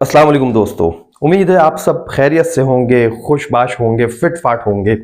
अस्सलाम वालेकुम दोस्तों। उम्मीद है आप सब खैरियत से होंगे, खुशबाश होंगे, फिट फाट होंगे।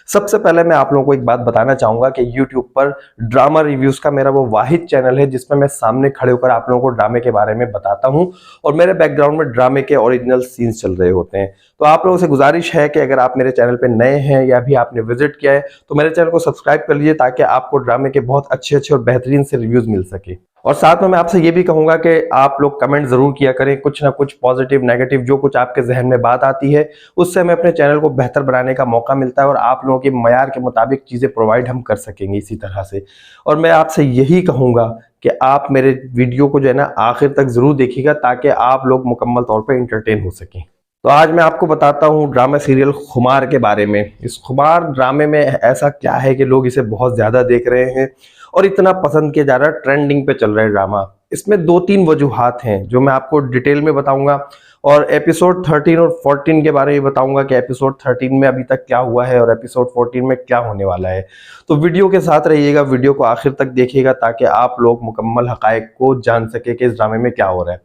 सबसे पहले मैं आप लोगों को एक बात बताना चाहूंगा कि यूट्यूब पर ड्रामा रिव्यूज का मेरा वो वाहिद चैनल है जिसमें मैं सामने खड़े होकर आप लोगों को ड्रामे के बारे में बताता हूं और मेरे बैकग्राउंड में ड्रामे के ओरिजिनल सीन्स चल रहे होते हैं। तो आप लोगों से गुजारिश है कि अगर आप मेरे चैनल पर नए हैं या भी आपने विजिट किया है तो मेरे चैनल को सब्सक्राइब कर लीजिए ताकि आपको ड्रामे के बहुत अच्छे अच्छे और बेहतरीन से रिव्यूज मिल सके। और साथ में मैं आपसे ये भी कहूंगा कि आप लोग कमेंट जरूर किया करें, कुछ ना कुछ पॉजिटिव नेगेटिव जो कुछ आपके जहन में बात आती है उससे हमें अपने चैनल को बेहतर बनाने का मौका मिलता है और आप लोगों के मयार के मुताबिक चीजें प्रोवाइड हम कर सकेंगे इसी तरह से। और मैं आपसे यही कहूंगा कि आप मेरे वीडियो को जो है ना आखिर तक जरूर देखिएगा ताकि आप लोग मुकम्मल तौर पर इंटरटेन हो सकें। तो आज मैं आपको बताता हूँ ड्रामा सीरियल खुमार के बारे में। इस खुमार ड्रामे में ऐसा क्या है कि लोग इसे बहुत ज्यादा देख रहे हैं और इतना पसंद किया जा रहा है, ट्रेंडिंग पे चल रहा है ड्रामा। इसमें दो तीन वजूहात हैं जो मैं आपको डिटेल में बताऊंगा और एपिसोड 13 और 14 के बारे में बताऊंगा कि एपिसोड 13 में अभी तक क्या हुआ है और एपिसोड 14 में क्या होने वाला है। तो वीडियो के साथ रहिएगा, वीडियो को आखिर तक देखिएगा ताकि आप लोग मुकम्मल हकायक को जान सके कि इस ड्रामे में क्या हो रहा है।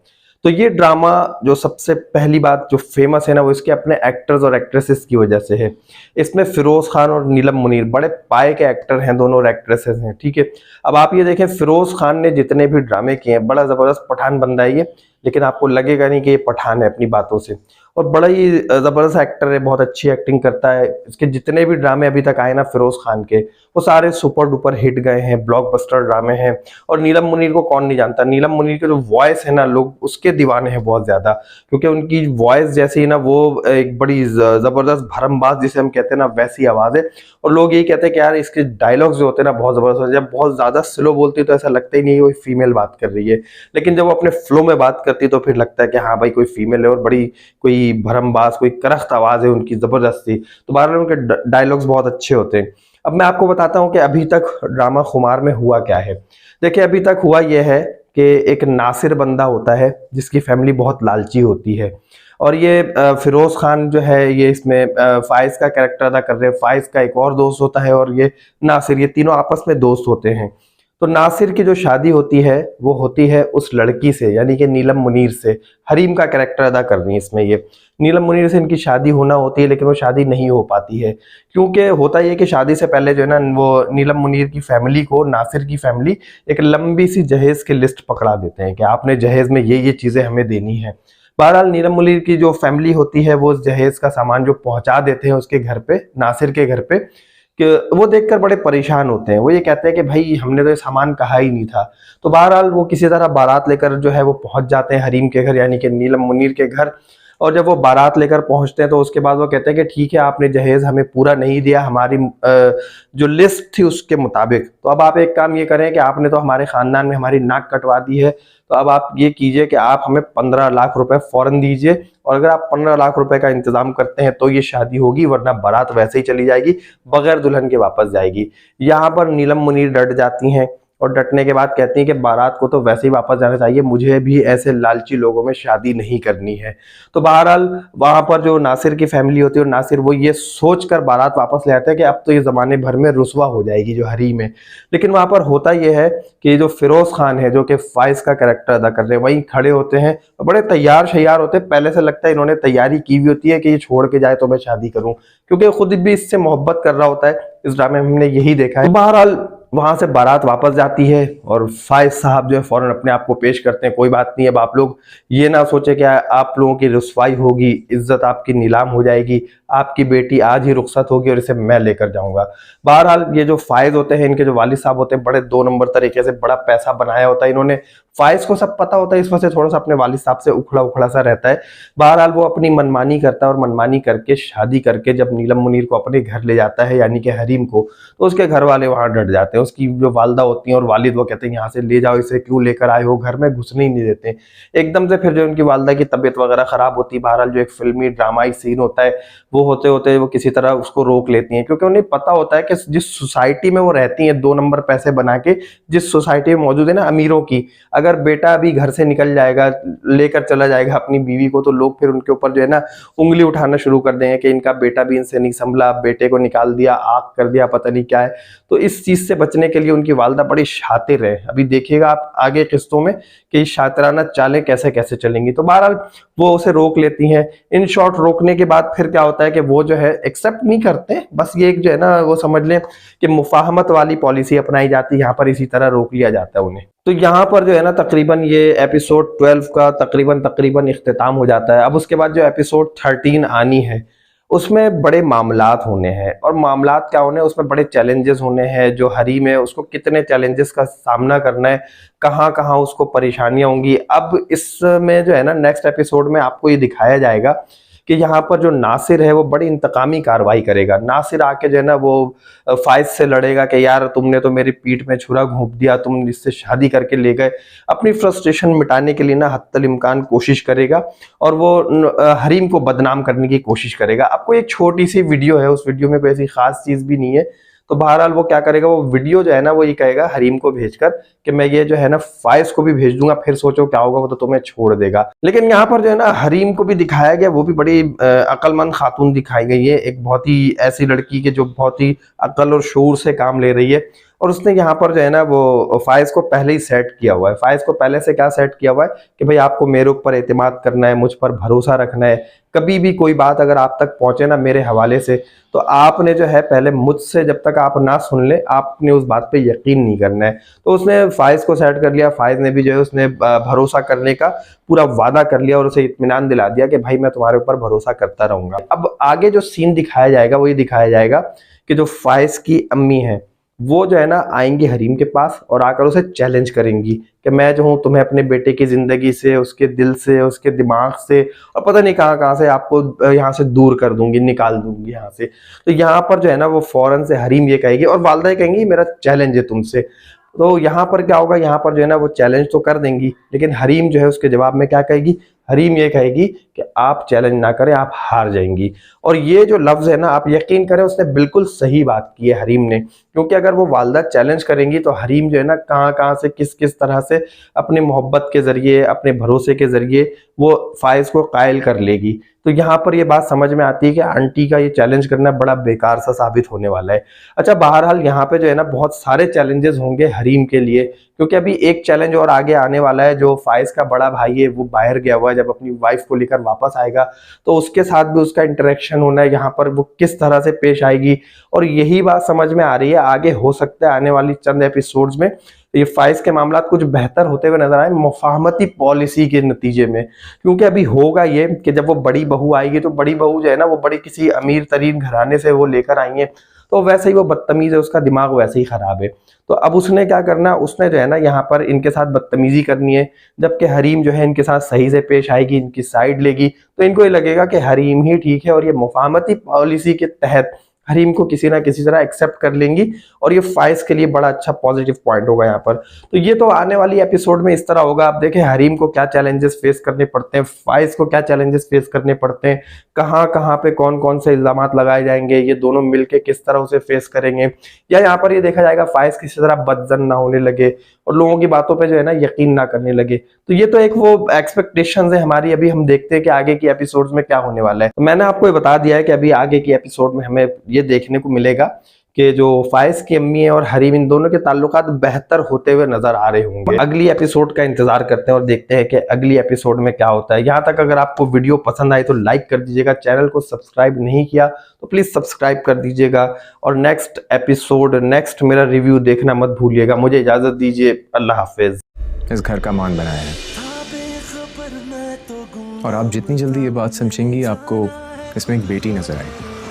तो ये ड्रामा जो सबसे पहली बात जो फेमस है ना वो इसके अपने एक्टर्स और एक्ट्रेसेस की वजह से है। इसमें फिरोज खान और नीलम मुनीर बड़े पाए के एक्टर हैं, दोनों और एक्ट्रेसेस हैं, ठीक है। अब आप ये देखें, फिरोज खान ने जितने भी ड्रामे किए हैं, बड़ा जबरदस्त पठान बंदा है ये, लेकिन आपको लगेगा नहीं कि ये पठान है अपनी बातों से। और बड़ा ही जबरदस्त एक्टर है, बहुत अच्छी एक्टिंग करता है। इसके जितने भी ड्रामे अभी तक आए ना फिरोज खान के, वो सारे सुपर डुपर हिट गए हैं, ब्लॉकबस्टर ड्रामे हैं। और नीलम मुनीर को कौन नहीं जानता, नीलम मुनीर के जो वॉइस है ना लोग उसके दीवाने हैं बहुत ज्यादा, क्योंकि उनकी वॉइस जैसी ही ना वो एक बड़ी जबरदस्त भरमबाज जिसे हम कहते हैं ना वैसी आवाज है। और लोग यही कहते हैं कि यार इसके डायलॉग्स जो होते हैं ना बहुत जबरदस्त होते हैं। जब बहुत ज्यादा स्लो बोलती है तो ऐसा लगता ही नहीं है कोई फीमेल बात कर रही है, लेकिन जब वो अपने फ्लो में बात करती है तो फिर लगता है कि हाँ भाई कोई फीमेल है और बड़ी कोई भरमबाज कोई करख्त आवाज है उनकी जबरदस्ती। तो बहरहाल उनके डायलॉग्स बहुत अच्छे होते हैं। अब मैं आपको बताता हूं कि अभी तक ड्रामा खुमार में हुआ क्या है। देखिए अभी तक हुआ यह है कि एक नासिर बंदा होता है जिसकी फैमिली बहुत लालची होती है और ये फिरोज खान जो है ये इसमें फाइज का कैरेक्टर अदा कर रहे हैं। फाइज का एक और दोस्त होता है और ये नासिर, ये तीनों आपस में दोस्त होते हैं। तो नासिर की जो शादी होती है वो होती है उस लड़की से, यानी कि नीलम मुनीर से। हरीम का कैरेक्टर अदा कर रही है इसमें ये। नीलम मुनीर से इनकी शादी होना होती है लेकिन वो शादी नहीं हो पाती है, क्योंकि होता ये कि शादी से पहले जो है ना वो नीलम मुनीर की फैमिली को नासिर की फैमिली एक लंबी सी जहेज की लिस्ट पकड़ा देते हैं कि आपने जहेज में ये चीजें हमें देनी है। बहरहाल नीलम मुनीर की जो फैमिली होती है वो उस जहेज का सामान जो पहुंचा देते हैं उसके घर पे, नासिर के घर पे, कि वो देखकर बड़े परेशान होते हैं। वो ये कहते हैं कि भाई हमने तो ये सामान कहा ही नहीं था। तो बहरहाल वो किसी तरह बारात लेकर जो है वो पहुंच जाते हैं हरीम के घर, यानी कि नीलम मुनीर के घर। और जब वो बारात लेकर पहुंचते हैं तो उसके बाद वो कहते हैं कि ठीक है आपने जहेज हमें पूरा नहीं दिया हमारी जो लिस्ट थी उसके मुताबिक, तो अब आप एक काम ये करें कि आपने तो हमारे खानदान में हमारी नाक कटवा दी है, तो अब आप ये कीजिए कि आप हमें 15 लाख रुपए फौरन दीजिए और अगर आप 15 लाख रुपए का इंतजाम करते हैं तो ये शादी होगी, वरना बारात वैसे ही चली जाएगी, बगैर दुल्हन के वापस जाएगी। यहाँ पर नीलम मुनीर डट जाती हैं और डटने के बाद कहती हैं कि बारात को तो वैसे ही वापस जाना चाहिए, मुझे भी ऐसे लालची लोगों में शादी नहीं करनी है। तो बहरहाल वहां पर जो नासिर की फैमिली होती है और नासिर वो ये सोचकर बारात वापस ले आते हैं कि अब तो ये जमाने भर में रुसवा हो जाएगी जो हरीम है। लेकिन वहां पर होता यह है कि जो फिरोज खान है जो कि फाइज का कैरेक्टर अदा कर रहे हैं वहीं खड़े होते हैं और बड़े तैयार शैयार होते हैं। पहले से लगता है इन्होंने तैयारी की हुई होती है कि ये छोड़ के जाए तो मैं शादी करूं, क्योंकि खुद भी इससे मोहब्बत कर रहा होता है। इस ड्रामे में हमने यही देखा है। तो बहरहाल वहां से बारात वापस जाती है और फाइज साहब जो है फौरन अपने आप को पेश करते हैं, कोई बात नहीं, अब आप लोग ये ना सोचे कि आप लोगों की रुसवाई होगी, इज्जत आपकी नीलाम हो जाएगी, आपकी बेटी आज ही रुखसत होगी और इसे मैं लेकर जाऊंगा। बहरहाल ये जो फाइज होते हैं, इनके जो वालिद साहब होते हैं, बड़े 2 नंबर तरीके से बड़ा पैसा बनाया होता है इन्होंने। फाइज को सब पता होता है, इस वजह से थोड़ा सा अपने वालिद साहब से उखड़ा उखड़ा सा रहता है। बहरहाल वो अपनी मनमानी करता है और मनमानी करके शादी करके जब नीलम मुनीर को अपने घर ले जाता है, यानी कि हरीम को, तो उसके घर वाले वहां डट जाते हैं। उसकी जो वालदा होती हैं और वालिद वो कहते हैं यहाँ से ले जाओ, इसे क्यों लेकर आए हो, घर में घुसने ही नहीं देते एकदम से। फिर जो उनकी वालदा की तबीयत वगैरह खराब होती है, बहरहाल जो एक फिल्मी ड्रामाई सीन होता है वो होते होते वो किसी तरह उसको रोक लेती हैं, क्योंकि उन्हें पता होता है कि जिस सोसाइटी में वो रहती हैं 2 नंबर पैसे बना के, जिस सोसाइटी में मौजूद है ना अमीरों की, अगर बेटा अभी घर से निकल जाएगा लेकर चला जाएगा अपनी बीवी को, तो लोग फिर उनके ऊपर जो है ना उंगली उठाना शुरू कर देंगे कि इनका बेटा भी इनसे नहीं संभला, बेटे को निकाल दिया, आग कर दिया, पता नहीं क्या है। तो इस चीज से बचने के लिए उनकी वालदा बड़ी शातिर है। अभी देखिएगा आप आगे किस्तों में कि शातिराना चालें कैसे कैसे चलेंगी। तो बहरहाल वो उसे रोक लेती हैं। इन शॉर्ट रोकने के बाद फिर क्या होता है कि वो जो है एक्सेप्ट नहीं करते, बस ये एक जो है ना वो समझ लें कि मुफाहमत वाली पॉलिसी अपनाई जाती है, यहाँ पर इसी तरह रोक लिया जाता है उन्हें। तो यहाँ पर जो है ना तकरीबन ये एपिसोड 12 का तकरीबन इख्तिताम हो जाता है। अब उसके बाद जो एपिसोड 13 आनी है उसमें बड़े मामलात होने हैं, और मामलात क्या होने हैं, उसमें बड़े चैलेंजेस होने हैं। जो हरीम है उसको कितने चैलेंजेस का सामना करना है, कहाँ कहाँ उसको परेशानियां होंगी। अब इसमें जो है ना नेक्स्ट एपिसोड में आपको ये दिखाया जाएगा कि यहाँ पर जो नासिर है वो बड़ी इंतकामी कार्रवाई करेगा। नासिर आके जो है ना वो फाइज से लड़ेगा कि यार तुमने तो मेरी पीठ में छुरा घोंप दिया, तुम इससे शादी करके ले गए। अपनी फ्रस्ट्रेशन मिटाने के लिए ना हत्तल इम्कान कोशिश करेगा और वो हरीम को बदनाम करने की कोशिश करेगा। आपको एक छोटी सी वीडियो है, उस वीडियो में कोई ऐसी खास चीज भी नहीं है। तो बहरहाल वो क्या करेगा, वो वीडियो जो है ना वो ये कहेगा हरीम को भेजकर कि मैं ये जो है ना फाइज को भी भेज दूंगा, फिर सोचो क्या होगा, वो तो तुम्हें छोड़ देगा। लेकिन यहाँ पर जो है ना हरीम को भी दिखाया गया, वो भी बड़ी अक्लमंद खातून दिखाई गई है। एक बहुत ही ऐसी लड़की के जो बहुत ही अक्ल और शूर से काम ले रही है, और उसने यहाँ पर जो है ना वो फाइज को पहले ही सेट किया हुआ है। फाइज को पहले से क्या सेट किया हुआ है कि भाई आपको मेरे ऊपर एतमाद करना है, मुझ पर भरोसा रखना है। कभी भी कोई बात अगर आप तक पहुंचे ना मेरे हवाले से, तो आपने जो है पहले मुझसे जब तक आप ना सुन ले आपने उस बात पे यकीन नहीं करना है। तो उसने फाइज को सेट कर लिया। फाइज ने भी जो है उसने भरोसा करने का पूरा वादा कर लिया और उसे इत्मीनान दिला दिया कि भाई मैं तुम्हारे ऊपर भरोसा करता रहूंगा। अब आगे जो सीन दिखाया जाएगा वो ये दिखाया जाएगा कि जो फाइज की अम्मी है वो जो है ना आएंगी हरीम के पास और आकर उसे चैलेंज करेंगी कि मैं जो हूँ तुम्हें अपने बेटे की जिंदगी से, उसके दिल से, उसके दिमाग से और पता नहीं कहाँ कहाँ से आपको यहाँ से दूर कर दूंगी, निकाल दूंगी यहाँ से। तो यहाँ पर जो है ना वो फौरन से हरीम ये कहेगी और वालदा ये कहेंगी मेरा चैलेंज है तुमसे। तो यहाँ पर क्या होगा, यहाँ पर जो है ना वो चैलेंज तो कर देंगी, लेकिन हरीम जो है उसके जवाब में क्या कहेगी, हरीम ये कहेगी कि आप चैलेंज ना करें, आप हार जाएंगी। और ये जो लफ्ज है ना आप यकीन करें उसने बिल्कुल सही बात की है हरीम ने, क्योंकि अगर वो वालदा चैलेंज करेंगी तो हरीम जो है ना कहाँ कहाँ से किस किस तरह से अपनी मोहब्बत के जरिए, अपने भरोसे के जरिए वो फाइज को कायल कर लेगी। तो यहाँ पर ये बात समझ में आती है कि आंटी का ये चैलेंज करना बड़ा बेकार सा साबित होने वाला है। अच्छा बहरहाल यहाँ पे जो है ना बहुत सारे चैलेंजेस होंगे हरीम के लिए, क्योंकि अभी एक चैलेंज और आगे आने वाला है। जो फाइज का बड़ा भाई है वो बाहर गया हुआ है, जब अपनी वाइफ को लेकर वापस आएगा तो उसके साथ भी उसका इंटरेक्शन होना है, यहाँ पर वो किस तरह से पेश आएगी। और यही बात समझ में आ रही है आगे हो सकता है आने वाली चंद एपिसोड्स में ये फाइज के मामला कुछ बेहतर होते हुए नजर आए मुफाहमती पॉलिसी के नतीजे में। क्योंकि अभी होगा ये कि जब वो बड़ी बहू आएगी तो बड़ी बहू जो है ना वो बड़ी किसी अमीर तरीन घराने से वो लेकर आई है, तो वैसे ही वो बदतमीज है, उसका दिमाग वैसे ही खराब है। तो अब उसने क्या करना, उसने जो है ना यहाँ पर इनके साथ बदतमीजी करनी है, जबकि हरीम जो है इनके साथ सही से पेश आएगी, इनकी साइड लेगी, तो इनको ये लगेगा कि हरीम ही ठीक है और ये मुफाहमती पॉलिसी के तहत हरीम को किसी ना किसी तरह एक्सेप्ट कर लेंगी और ये फाइज के लिए बड़ा अच्छा पॉजिटिव पॉइंट होगा यहाँ पर। तो ये तो आने वाली एपिसोड में इस तरह होगा। आप देखें हरीम को क्या चैलेंजेस फेस करने पड़ते हैं, फाइज को क्या चैलेंजेस फेस करने पड़ते हैं, कहाँ कहाँ पे कौन कौन से इल्जामात लगाए जाएंगे, ये दोनों मिलके किस तरह उसे फेस करेंगे, या यहाँ पर ये देखा जाएगा फाइज किसी तरह बदजन ना होने लगे और लोगों की बातों पे जो है ना यकीन ना करने लगे। तो ये तो एक वो एक्सपेक्टेशंस है हमारी, अभी हम देखते हैं कि आगे की एपिसोड्स में क्या होने वाला है। तो मैंने आपको ये बता दिया है कि अभी आगे की एपिसोड में हमें ये देखने को मिलेगा कि जो फाइज की अम्मी है और हरीम इन दोनों के ताल्लुकात बेहतर होते हुए नजर आ रहे होंगे। अगली एपिसोड का इंतजार करते हैं और देखते हैं कि अगली एपिसोड में क्या होता है। यहाँ तक अगर आपको वीडियो पसंद आई तो लाइक कर दीजिएगा, चैनल को सब्सक्राइब नहीं किया तो प्लीज सब्सक्राइब कर दीजिएगा और नेक्स्ट एपिसोड, नेक्स्ट मेरा रिव्यू देखना मत भूलिएगा। मुझे इजाजत दीजिए, अल्लाह हाफिज। इस घर का मान बनाया है और आप जितनी जल्दी ये बात समझेंगी आपको इसमें एक बेटी नजर आएगी।